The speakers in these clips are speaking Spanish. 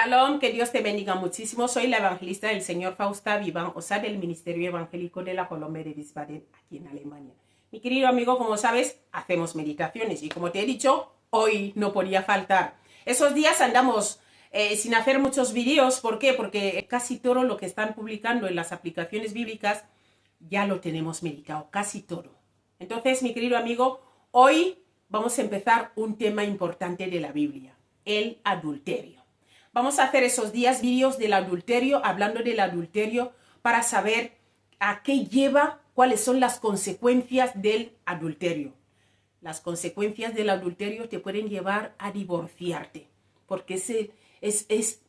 Shalom, que Dios te bendiga muchísimo. Soy la evangelista del Señor Fausta Vivan, o sea, del Ministerio Evangélico de la Colombia de Wiesbaden, aquí en Alemania. Mi querido amigo, como sabes, hacemos meditaciones y como te he dicho, hoy no podía faltar. Esos días andamos sin hacer muchos vídeos. ¿Por qué? Porque casi todo lo que están publicando en las aplicaciones bíblicas ya lo tenemos meditado, casi todo. Entonces, mi querido amigo, hoy vamos a empezar un tema importante de la Biblia, el adulterio. Vamos a hacer esos días vídeos del adulterio, hablando del adulterio, para saber a qué lleva, cuáles son las consecuencias del adulterio. Las consecuencias del adulterio te pueden llevar a divorciarte, porque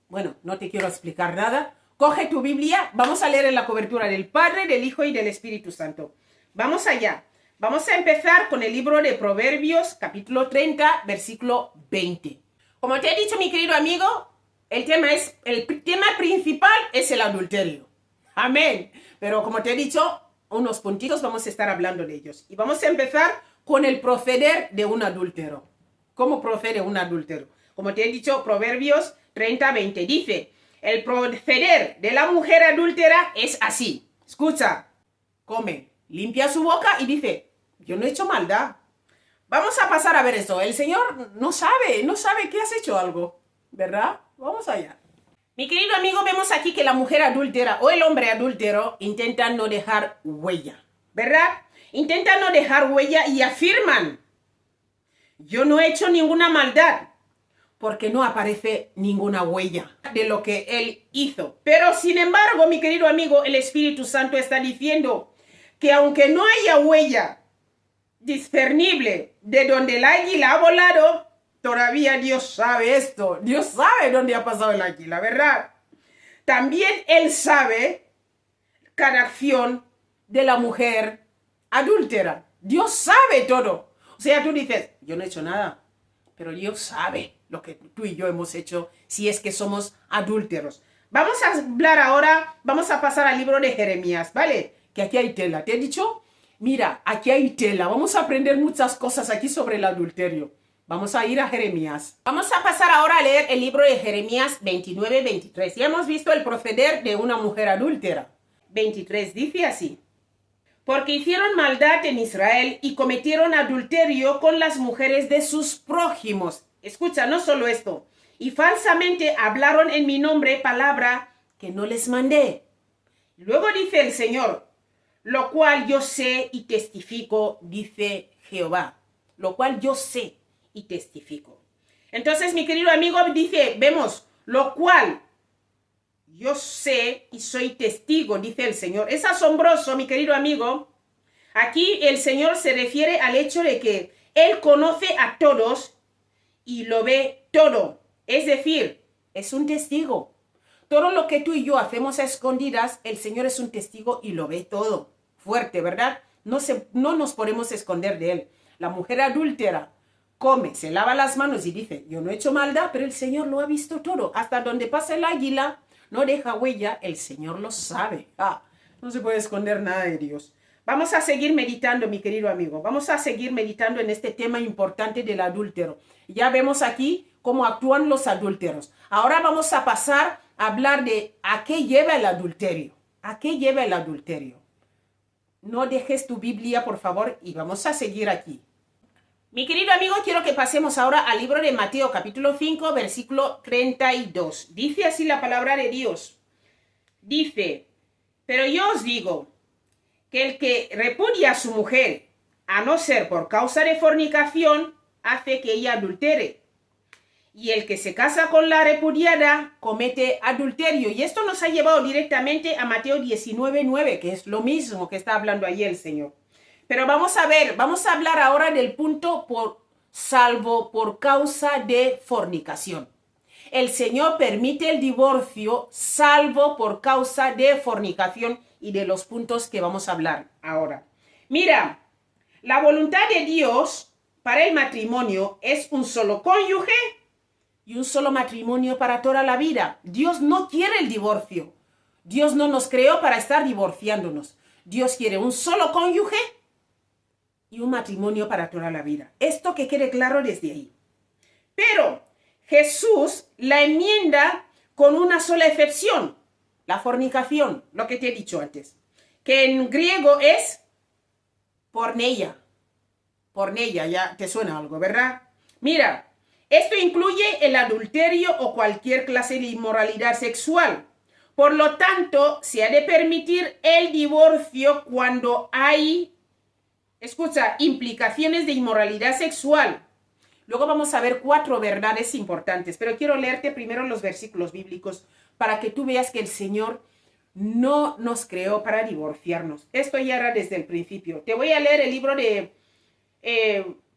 bueno, no te quiero explicar nada. Coge tu Biblia, vamos a leer en la cobertura del Padre, del Hijo y del Espíritu Santo. Vamos allá. Vamos a empezar con el libro de Proverbios, capítulo 30, versículo 20. Como te he dicho, mi querido amigo, el tema principal es el adulterio. Amén. Pero como te he dicho, unos puntitos vamos a estar hablando de ellos. Y vamos a empezar con el proceder de un adúltero. ¿Cómo procede un adúltero? Como te he dicho, Proverbios 30:20 dice: el proceder de la mujer adúltera es así. Escucha, come, limpia su boca y dice: yo no he hecho maldad. Vamos a pasar a ver esto. El Señor no sabe que has hecho algo, ¿verdad? Vamos allá. Mi querido amigo, vemos aquí que la mujer adúltera o el hombre adúltero intentan no dejar huella, ¿verdad? Intentan no dejar huella y afirman: yo no he hecho ninguna maldad, porque no aparece ninguna huella de lo que él hizo. Pero sin embargo, mi querido amigo, el Espíritu Santo está diciendo que aunque no haya huella discernible de donde el águila ha volado, todavía Dios sabe esto. Dios sabe dónde ha pasado el águila, ¿verdad? También Él sabe cada acción de la mujer adúltera. Dios sabe todo. O sea, tú dices: yo no he hecho nada, pero Dios sabe lo que tú y yo hemos hecho si es que somos adúlteros. Vamos a hablar ahora, vamos a pasar al libro de Jeremías, ¿vale? Que aquí hay tela. ¿Te he dicho? Mira, aquí hay tela. Vamos a aprender muchas cosas aquí sobre el adulterio. Vamos a ir a Jeremías. Vamos a pasar ahora a leer el libro de Jeremías 29-23. Ya hemos visto el proceder de una mujer adúltera. 23 dice así: porque hicieron maldad en Israel y cometieron adulterio con las mujeres de sus prójimos. Escucha, no solo esto. Y falsamente hablaron en mi nombre palabra que no les mandé. Luego dice el Señor: lo cual yo sé y testifico, dice Jehová. Lo cual yo sé y testifico. Entonces, mi querido amigo, vemos, lo cual yo sé y soy testigo, dice el Señor. Es asombroso, mi querido amigo. Aquí el Señor se refiere al hecho de que Él conoce a todos y lo ve todo. Es decir, es un testigo. Todo lo que tú y yo hacemos a escondidas, el Señor es un testigo y lo ve todo. Fuerte, ¿verdad? No nos podemos esconder de Él. La mujer adúltera come, se lava las manos y dice: yo no he hecho maldad, pero el Señor lo ha visto todo. Hasta donde pasa el águila, no deja huella, el Señor lo sabe. No se puede esconder nada de Dios. Vamos a seguir meditando, mi querido amigo. Vamos a seguir meditando en este tema importante del adúltero. Ya vemos aquí cómo actúan los adúlteros. Ahora vamos a pasar a hablar de a qué lleva el adulterio. ¿A qué lleva el adulterio? No dejes tu Biblia, por favor, y vamos a seguir aquí. Mi querido amigo, quiero que pasemos ahora al libro de Mateo, capítulo 5, versículo 32. Dice así la palabra de Dios. Dice: pero yo os digo que el que repudia a su mujer, a no ser por causa de fornicación, hace que ella adultere. Y el que se casa con la repudiada comete adulterio. Y esto nos ha llevado directamente a Mateo 19:9, que es lo mismo que está hablando ahí el Señor. Pero vamos a hablar ahora del punto salvo por causa de fornicación. El Señor permite el divorcio salvo por causa de fornicación y de los puntos que vamos a hablar ahora. Mira, la voluntad de Dios para el matrimonio es un solo cónyuge y un solo matrimonio para toda la vida. Dios no quiere el divorcio. Dios no nos creó para estar divorciándonos. Dios quiere un solo cónyuge y un matrimonio para toda la vida. Esto que quede claro desde ahí. Pero Jesús la enmienda con una sola excepción, la fornicación, lo que te he dicho antes, que en griego es porneia. Porneia, ya te suena algo, ¿verdad? Mira, esto incluye el adulterio o cualquier clase de inmoralidad sexual. Por lo tanto, se ha de permitir el divorcio cuando hay, escucha, implicaciones de inmoralidad sexual. Luego vamos a ver 4 verdades importantes, pero quiero leerte primero los versículos bíblicos para que tú veas que el Señor no nos creó para divorciarnos. Esto ya era desde el principio. Te voy a leer el libro de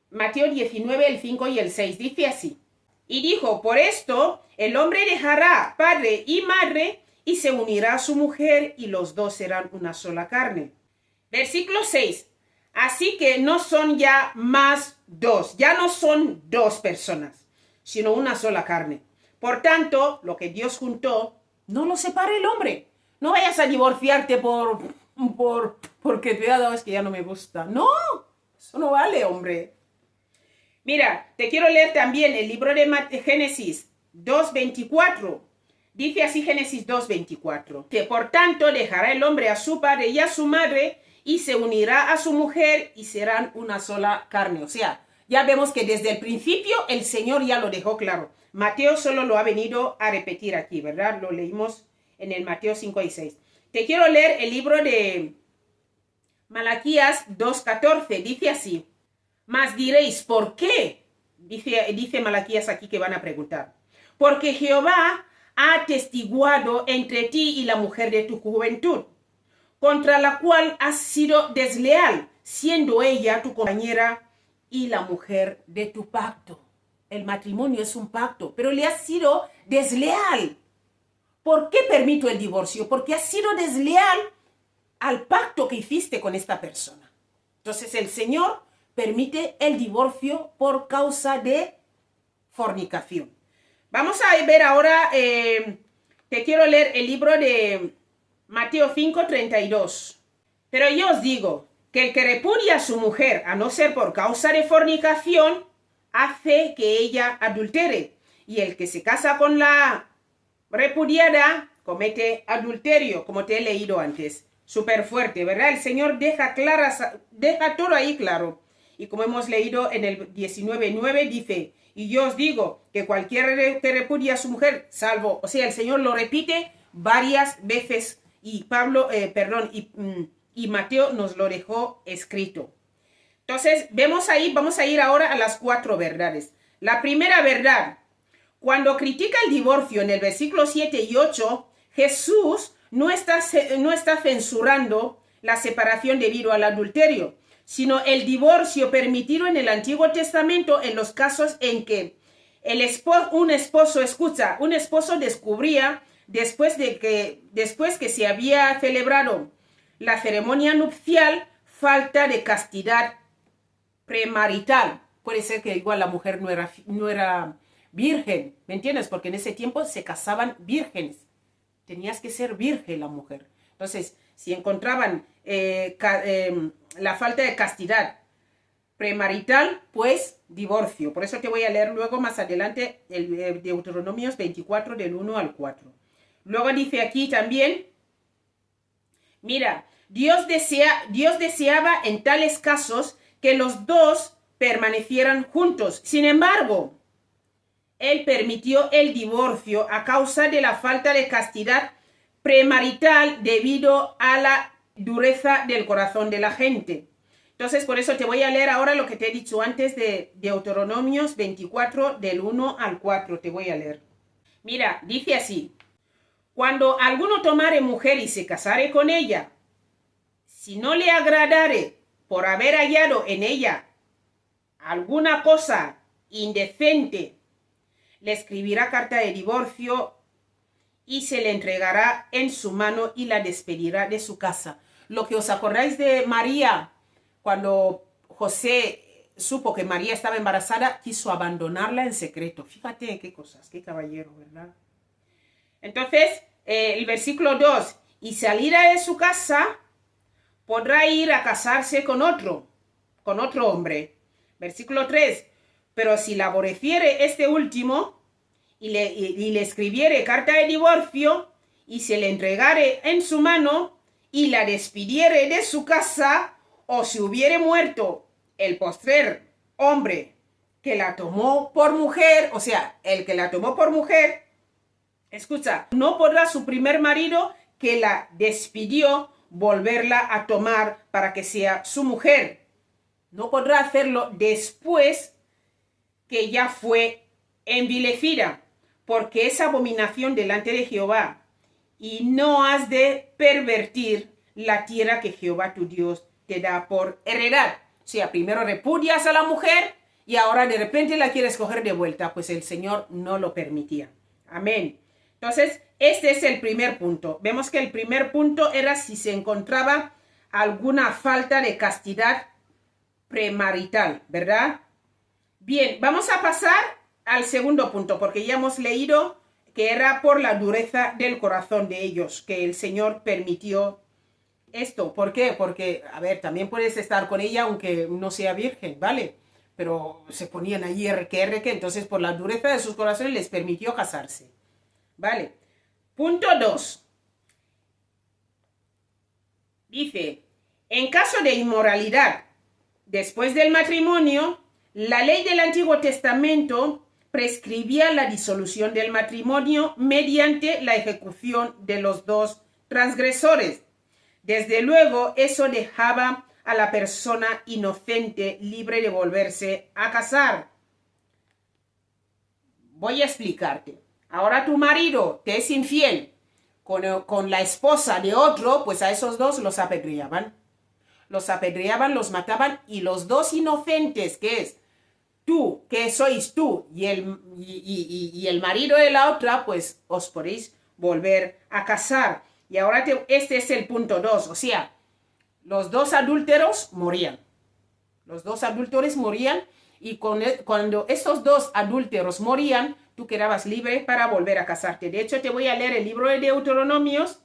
Mateo 19, el 5 y el 6. Dice así: y dijo, por esto el hombre dejará padre y madre y se unirá a su mujer y los dos serán una sola carne. Versículo 6. Así que no son ya más dos, ya no son 2 personas, sino una sola carne. Por tanto, lo que Dios juntó, no lo separe el hombre. No vayas a divorciarte porque te ha dado, es que ya no me gusta. No, eso no vale, hombre. Mira, te quiero leer también el libro de Génesis 2:24. Dice así Génesis 2:24, que por tanto dejará el hombre a su padre y a su madre y se unirá a su mujer y serán una sola carne. O sea, ya vemos que desde el principio el Señor ya lo dejó claro. Mateo solo lo ha venido a repetir aquí, ¿verdad? Lo leímos en el Mateo 5 y 6. Te quiero leer el libro de Malaquías 2:14. Dice así: mas diréis, ¿por qué? Dice Malaquías aquí que van a preguntar. Porque Jehová ha atestiguado entre ti y la mujer de tu juventud, contra la cual has sido desleal, siendo ella tu compañera y la mujer de tu pacto. El matrimonio es un pacto, pero le has sido desleal. ¿Por qué permito el divorcio? Porque has sido desleal al pacto que hiciste con esta persona. Entonces el Señor permite el divorcio por causa de fornicación. Vamos a ver ahora, te quiero leer el libro de Mateo 5:32. Pero yo os digo que el que repudia a su mujer, a no ser por causa de fornicación, hace que ella adultere. Y el que se casa con la repudiada comete adulterio, como te he leído antes. Súper fuerte, ¿verdad? El Señor deja todo ahí claro. Y como hemos leído en el 19:9 dice, y yo os digo que cualquiera que repudia a su mujer, salvo, o sea, el Señor lo repite varias veces y y Mateo nos lo dejó escrito. Entonces, vemos ahí, vamos a ir ahora a las 4 verdades. La primera verdad, cuando critica el divorcio en el versículo 7 y 8, Jesús no está censurando la separación debido al adulterio, sino el divorcio permitido en el Antiguo Testamento en los casos en que un esposo descubría después que se había celebrado la ceremonia nupcial falta de castidad premarital. Puede ser que igual la mujer no era virgen, ¿me entiendes? Porque en ese tiempo se casaban vírgenes. Tenías que ser virgen la mujer. Entonces, si encontraban la falta de castidad premarital, pues divorcio. Por eso te voy a leer luego más adelante el Deuteronomios 24 del 1 al 4. Luego dice aquí también, mira, Dios deseaba en tales casos que los dos permanecieran juntos. Sin embargo, Él permitió el divorcio a causa de la falta de castidad premarital debido a la dureza del corazón de la gente. Entonces, por eso te voy a leer ahora lo que te he dicho antes de Deuteronomios 24 del 1 al 4. Te voy a leer. Mira, dice así: cuando alguno tomare mujer y se casare con ella, si no le agradare por haber hallado en ella alguna cosa indecente, le escribirá carta de divorcio y se le entregará en su mano y la despedirá de su casa. Lo que os acordáis de María, cuando José supo que María estaba embarazada, quiso abandonarla en secreto. Fíjate qué cosas, qué caballero, ¿verdad? Entonces, el versículo 2, y salida de su casa, podrá ir a casarse con otro hombre. Versículo 3, pero si la aborreciere este último, y le escribiere carta de divorcio y se le entregare en su mano y la despidiere de su casa, o si hubiere muerto el postrer hombre que la tomó por mujer, o sea, el que la tomó por mujer, escucha, no podrá su primer marido que la despidió volverla a tomar para que sea su mujer. No podrá hacerlo después que ya fue envilecida, porque es abominación delante de Jehová, y no has de pervertir la tierra que Jehová tu Dios te da por heredad. O sea, primero repudias a la mujer y ahora de repente la quieres coger de vuelta, pues el Señor no lo permitía. Amén. Entonces, este es el primer punto. Vemos que el primer punto era si se encontraba alguna falta de castidad premarital, ¿verdad? Bien, vamos a pasar al segundo punto, porque ya hemos leído que era por la dureza del corazón de ellos que el Señor permitió esto. ¿Por qué? Porque, a ver, también puedes estar con ella aunque no sea virgen, ¿vale? Pero se ponían allí que entonces por la dureza de sus corazones les permitió casarse, ¿vale? Punto 2. Dice, en caso de inmoralidad después del matrimonio, la ley del Antiguo Testamento prescribía la disolución del matrimonio mediante la ejecución de los dos transgresores. Desde luego, eso dejaba a la persona inocente libre de volverse a casar. Voy a explicarte. Ahora tu marido te es infiel con la esposa de otro, pues a esos dos los apedreaban. Los apedreaban, los mataban, y los dos inocentes, que es tú, que sois tú, y el marido de la otra, pues os podéis volver a casar. Y ahora este es el punto 2, o sea, los dos adúlteros morían. Los dos adúlteros morían, y cuando estos dos adúlteros morían, tú quedabas libre para volver a casarte. De hecho, te voy a leer el libro de Deuteronomios,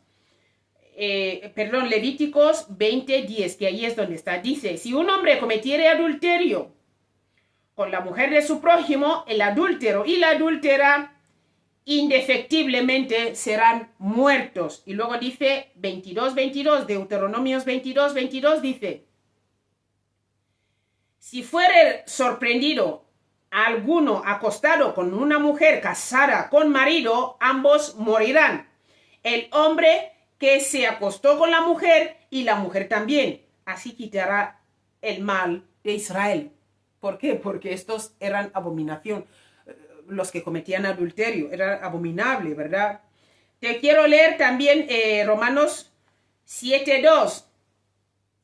Levíticos 20:10, que ahí es donde está. Dice, si un hombre cometiere adulterio con la mujer de su prójimo, el adúltero y la adúltera indefectiblemente serán muertos. Y luego dice 22:22, Deuteronomios 22:22 dice, si fuere sorprendido alguno acostado con una mujer casada con marido, ambos morirán. El hombre que se acostó con la mujer y la mujer también. Así quitará el mal de Israel. ¿Por qué? Porque estos eran abominación. Los que cometían adulterio, era abominable, ¿verdad? Te quiero leer también Romanos 7:2.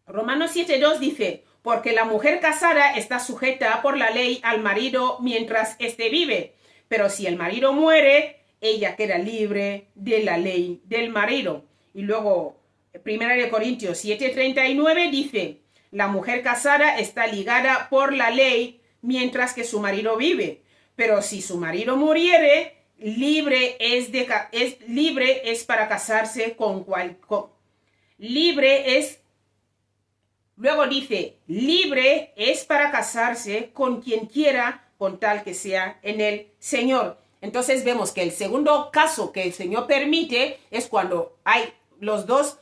Romanos 7:2 dice, porque la mujer casada está sujeta por la ley al marido mientras éste vive, pero si el marido muere, ella queda libre de la ley del marido. Y luego, 1 Corintios 7:39 dice, la mujer casada está ligada por la ley mientras que su marido vive, pero si su marido muriere, libre es para casarse Luego dice, libre es para casarse con quien quiera, con tal que sea en el Señor. Entonces vemos que el segundo caso que el Señor permite es cuando hay dos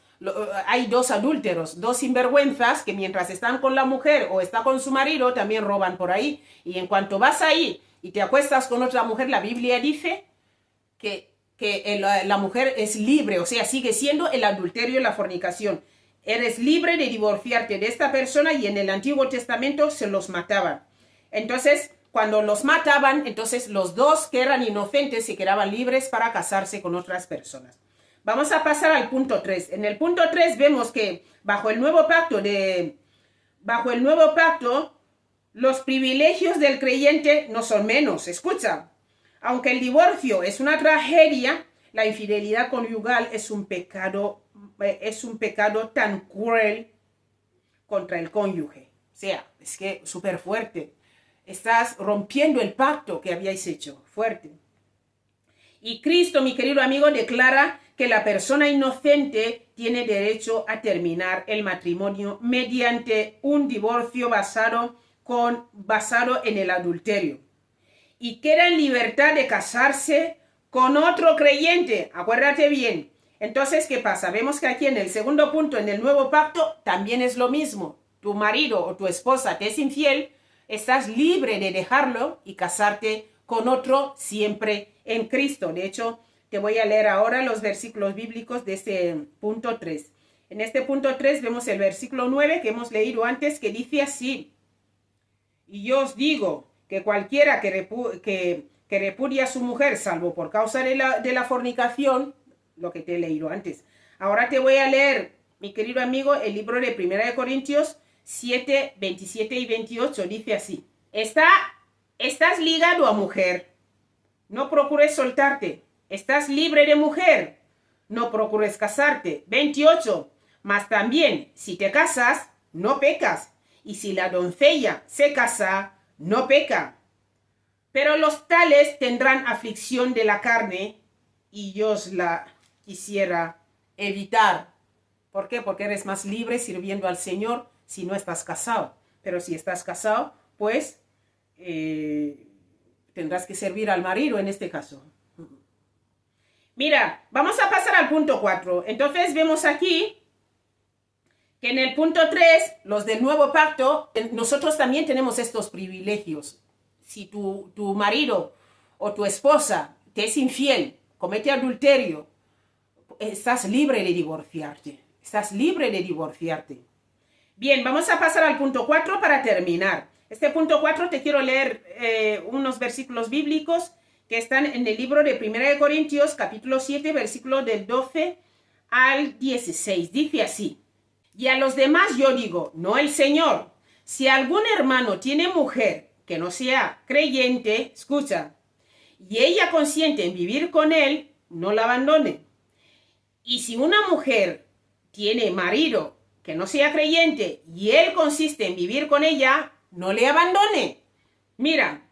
adúlteros, dos sinvergüenzas que mientras están con la mujer o está con su marido también roban por ahí. Y en cuanto vas ahí y te acuestas con otra mujer, la Biblia dice que la mujer es libre, o sea, sigue siendo el adulterio y la fornicación. Eres libre de divorciarte de esta persona, y en el Antiguo Testamento se los mataban. Entonces, cuando los mataban, entonces los dos que eran inocentes se quedaban libres para casarse con otras personas. Vamos a pasar al punto 3. En el punto 3 vemos que bajo el nuevo pacto, los privilegios del creyente no son menos. Escucha, aunque el divorcio es una tragedia, la infidelidad conyugal es un pecado tan cruel contra el cónyuge. O sea, es que súper fuerte. Estás rompiendo el pacto que habíais hecho. Fuerte. Y Cristo, mi querido amigo, declara que la persona inocente tiene derecho a terminar el matrimonio mediante un divorcio basado en el adulterio. y queda en libertad de casarse con otro creyente. Acuérdate bien. Entonces, ¿qué pasa? Vemos que aquí en el segundo punto, en el nuevo pacto, también es lo mismo. Tu marido o tu esposa te es infiel, estás libre de dejarlo y casarte con otro siempre en Cristo. De hecho, te voy a leer ahora los versículos bíblicos de este punto 3. En este punto 3 vemos el versículo 9 que hemos leído antes, que dice así: y yo os digo que cualquiera que repudia a su mujer, salvo por causa de la fornicación, lo que te he leído antes. Ahora te voy a leer, mi querido amigo, el libro de 1 Corintios 7, 27 y 28. Dice así: estás ligado a mujer, no procures soltarte. Estás libre de mujer, no procures casarte. 28. Mas también, si te casas, no pecas. Y si la doncella se casa, no peca. Pero los tales tendrán aflicción de la carne, y yo os la quisiera evitar. ¿Por qué? Porque eres más libre sirviendo al Señor si no estás casado. Pero si estás casado, pues tendrás que servir al marido en este caso. Mira, vamos a pasar al punto 4. Entonces vemos aquí que en el punto 3, los del nuevo pacto, nosotros también tenemos estos privilegios. Si tu marido o tu esposa te es infiel, comete adulterio, estás libre de divorciarte. Estás libre de divorciarte. Bien, vamos a pasar al punto 4 para terminar. Este punto 4 te quiero leer unos versículos bíblicos que están en el libro de 1 Corintios, capítulo 7, versículo del 12 al 16. Dice así: y a los demás yo digo, no el Señor, si algún hermano tiene mujer que no sea creyente, escucha, y ella consiente en vivir con él, no la abandone. Y si una mujer tiene marido que no sea creyente y él consiste en vivir con ella, no le abandone. Mira,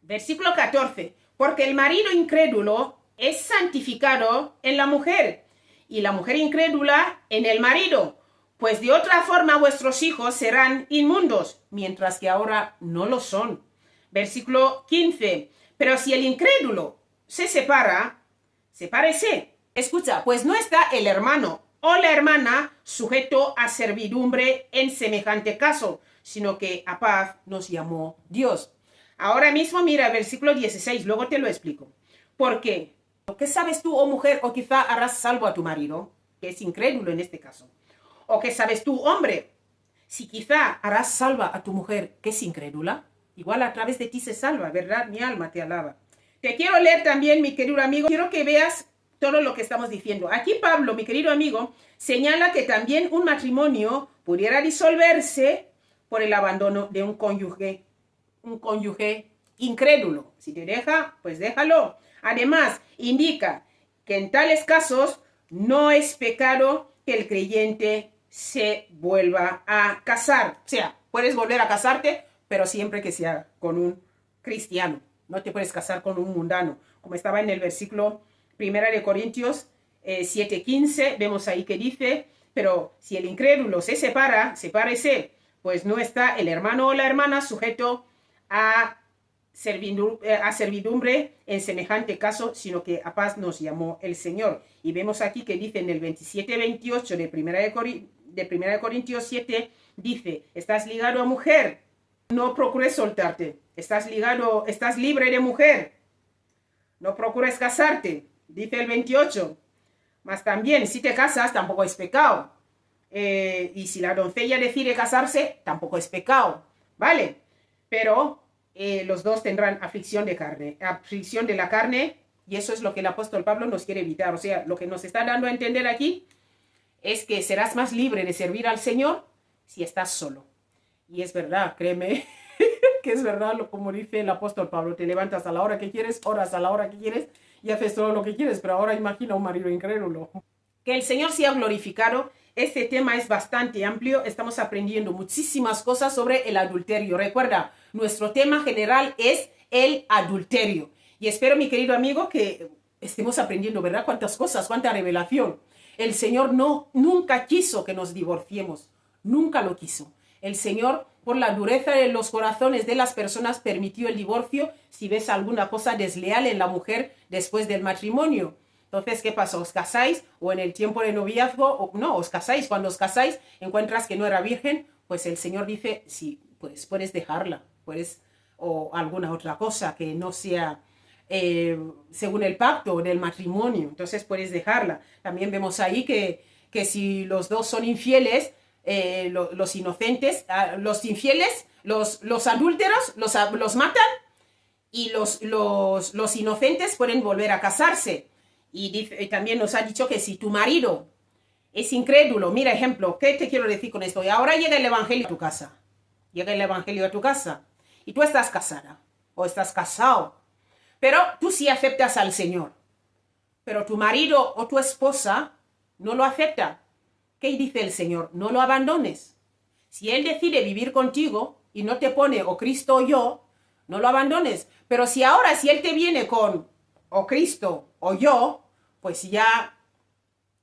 versículo 14, porque el marido incrédulo es santificado en la mujer y la mujer incrédula en el marido, pues de otra forma vuestros hijos serán inmundos, mientras que ahora no lo son. Versículo 15, pero si el incrédulo se separa, sepárese. Escucha, pues no está el hermano o la hermana sujeto a servidumbre en semejante caso, sino que a paz nos llamó Dios. Ahora mismo mira el versículo 16, luego te lo explico. ¿Por qué? ¿Qué sabes tú, oh mujer, o quizá harás salvo a tu marido, que es incrédulo en este caso? ¿O qué sabes tú, hombre, si quizá harás salva a tu mujer, que es incrédula? Igual a través de ti se salva, ¿verdad? Mi alma te alaba. Te quiero leer también, mi querido amigo, quiero que veas todo lo que estamos diciendo. Aquí Pablo, mi querido amigo, señala que también un matrimonio pudiera disolverse por el abandono de un cónyuge incrédulo. Si te deja, pues déjalo. Además, indica que en tales casos no es pecado que el creyente se vuelva a casar. O sea, puedes volver a casarte, pero siempre que sea con un cristiano. No te puedes casar con un mundano, como estaba en el versículo 1 Corintios 7:15, vemos ahí que dice, pero si el incrédulo se separa, sepárese, pues no está el hermano o la hermana sujeto a servidumbre en semejante caso, sino que a paz nos llamó el Señor. Y vemos aquí que dice en el 27-28 de 1 Corintios 7, dice, estás ligado a mujer, no procures soltarte, estás libre de mujer, no procures casarte. Dice el 28, mas también si te casas tampoco es pecado. Y si la doncella decide casarse, tampoco es pecado, ¿vale? Pero los dos tendrán aflicción de la carne, y eso es lo que el apóstol Pablo nos quiere evitar. O sea, lo que nos está dando a entender aquí es que serás más libre de servir al Señor si estás solo. Y es verdad, créeme, que es verdad, como dice el apóstol Pablo, te levantas a la hora que quieres, oras a la hora que quieres y haces todo lo que quieres, pero ahora imagina un marido incrédulo. Que el Señor sea glorificado. Este tema es bastante amplio, estamos aprendiendo muchísimas cosas sobre el adulterio. Recuerda, nuestro tema general es el adulterio. Y espero, mi querido amigo, que estemos aprendiendo, ¿verdad? Cuántas cosas, cuánta revelación. El Señor nunca quiso que nos divorciemos, nunca lo quiso. El Señor, por la dureza de los corazones de las personas, permitió el divorcio si ves alguna cosa desleal en la mujer después del matrimonio. Entonces, ¿qué pasa? ¿Os casáis o en el tiempo de noviazgo? O no, os casáis. Cuando os casáis, encuentras que no era virgen, pues el Señor dice, sí, pues puedes dejarla, puedes, o alguna otra cosa que no sea según el pacto del matrimonio. Entonces, puedes dejarla. También vemos ahí que si los dos son infieles, los inocentes, los infieles, los adúlteros, los matan y los inocentes pueden volver a casarse. Y también nos ha dicho que si tu marido es incrédulo, mira ejemplo, ¿qué te quiero decir con esto? Y ahora llega el evangelio a tu casa, llega el evangelio a tu casa y tú estás casada o estás casado, pero tú sí aceptas al Señor, pero tu marido o tu esposa no lo acepta. ¿Qué dice el Señor? No lo abandones. Si Él decide vivir contigo y no te pone o Cristo o yo, no lo abandones. Pero si ahora, si Él te viene con o Cristo o yo, pues ya,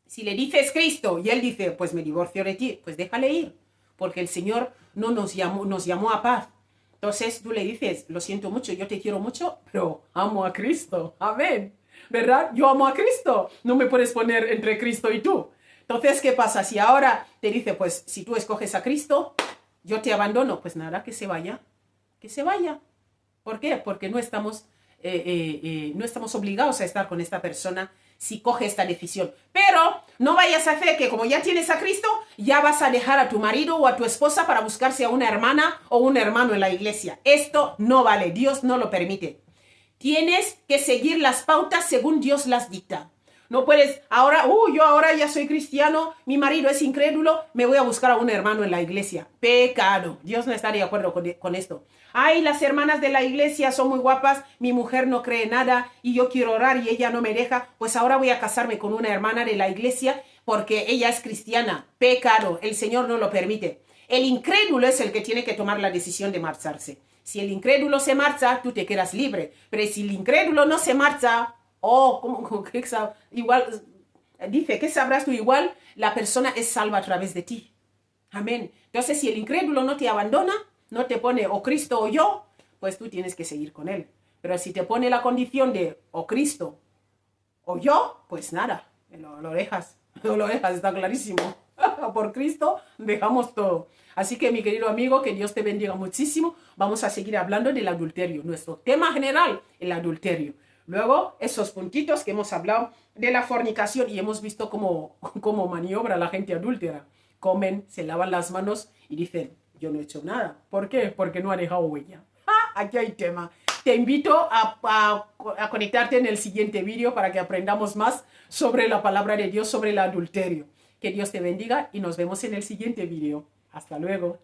si le dices Cristo y Él dice, pues me divorcio de ti, pues déjale ir. Porque el Señor no nos llamó a paz. Entonces tú le dices, lo siento mucho, yo te quiero mucho, pero amo a Cristo. Amén. ¿Verdad? Yo amo a Cristo. No me puedes poner entre Cristo y tú. Entonces, ¿qué pasa? Si ahora te dice, pues si tú escoges a Cristo, yo te abandono, pues nada, que se vaya. Que se vaya. ¿Por qué? Porque no estamos obligados a estar con esta persona si coge esta decisión. Pero no vayas a hacer que como ya tienes a Cristo, ya vas a dejar a tu marido o a tu esposa para buscarse a una hermana o un hermano en la iglesia. Esto no vale, Dios no lo permite. Tienes que seguir las pautas según Dios las dicta. No puedes, yo ahora ya soy cristiano, mi marido es incrédulo, me voy a buscar a un hermano en la iglesia. Pecado. Dios no está de acuerdo con esto. Ay, las hermanas de la iglesia son muy guapas, mi mujer no cree nada y yo quiero orar y ella no me deja, pues ahora voy a casarme con una hermana de la iglesia porque ella es cristiana. Pecado. El Señor no lo permite. El incrédulo es el que tiene que tomar la decisión de marcharse. Si el incrédulo se marcha, tú te quedas libre. Pero si el incrédulo no se marcha, igual, dice, ¿qué sabrás tú? Igual la persona es salva a través de ti. Amén. Entonces, si el incrédulo no te abandona, no te pone o Cristo o yo, pues tú tienes que seguir con él. Pero si te pone la condición de o Cristo o yo, pues nada, lo dejas. Lo dejas, está clarísimo. Por Cristo dejamos todo. Así que mi querido amigo, que Dios te bendiga muchísimo. Vamos a seguir hablando del adulterio. Nuestro tema general, el adulterio. Luego, esos puntitos que hemos hablado de la fornicación y hemos visto cómo maniobra la gente adúltera. Comen, se lavan las manos y dicen, yo no he hecho nada. ¿Por qué? Porque no ha dejado huella. Aquí hay tema. Te invito a conectarte en el siguiente vídeo para que aprendamos más sobre la palabra de Dios, sobre el adulterio. Que Dios te bendiga y nos vemos en el siguiente vídeo. Hasta luego.